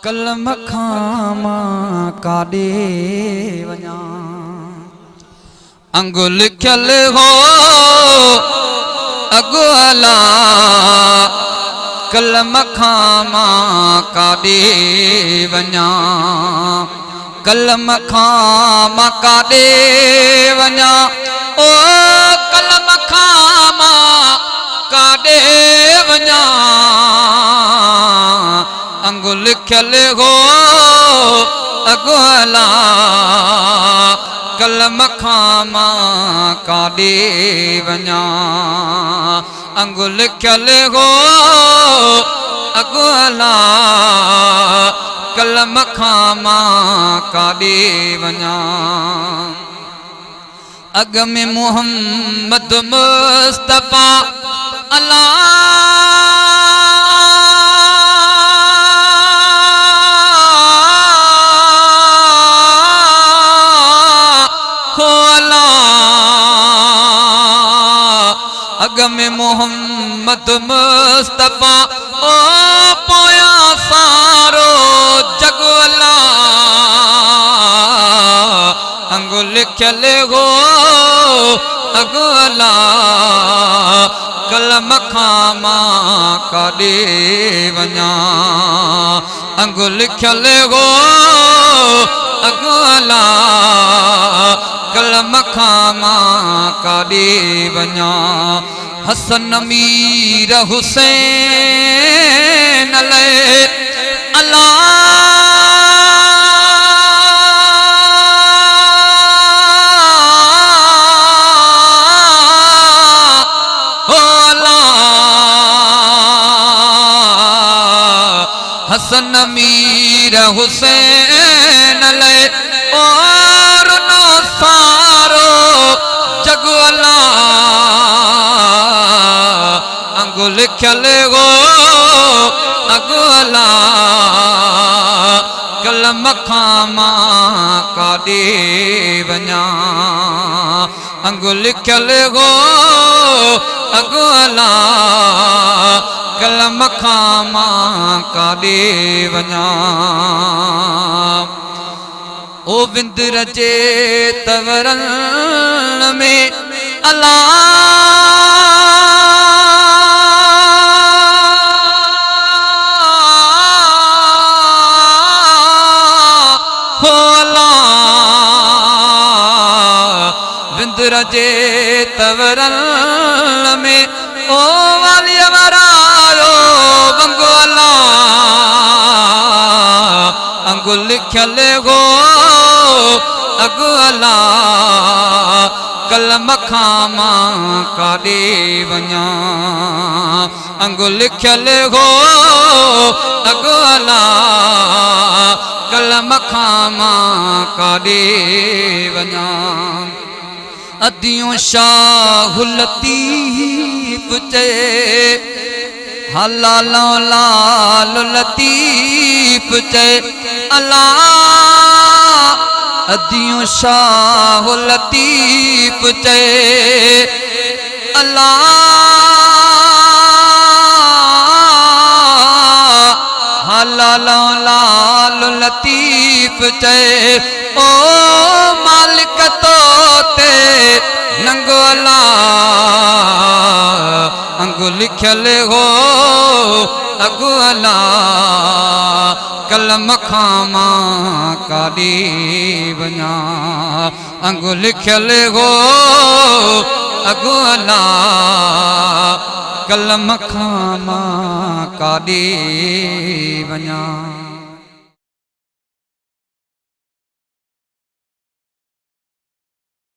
कलम खामा काडे वञा अंगु लिखियल हो अगुअला कलम खामा काडे वञा कलम खामा काडे वञा ओ कलम खामा काडे वञा अंगु लिखियल हो अगुअला कलम खामा काडे वञा अंगु लिखियल हो अगुअला कलम खामा काडे वञा अग में मोहम्मद मुस्तफा अल्लाह अग में मोहम्मद मुस्तफा ओ पोया सारो जगवला अंगु लिखियल हो अगुअला कलम खामा काडे वञा अंगु लिखियल हो अगुअला कलम खामा काडे वञा हसन मीर हुसैन ले अल्लाह हो अल्लाह हसन मीर हुसैन ले और नो सारो जगवला अंगु लिखियल हो अगुअला कलम खामा काडे वञा अंगु लिखियल हो अगुअला कलम खामा काडे वञा ओ बिंदर जे तवरन में अल्लाह हो अल्लाह बिंदर जे तवरन में ओ वाली वरायो बंगोला अंगु लिखियल हो अगुअला कलम खामा काडे वञा अंगु लिखियल हो अगुअला कलम खामा काडे वञा अदियों शाह लतीफ चए हलालो लाल लतीफ चए अल्लाह अदियों शाह लतीफ चए अल्लाह हलालो लाल लतीफ चए ओ मालिक तो ते नंगोला अंगु लिखियल हो अगुअला कलम खामा काडे वञा अंगु लिखियल हो अगुअला कलम खामा काडे वञा।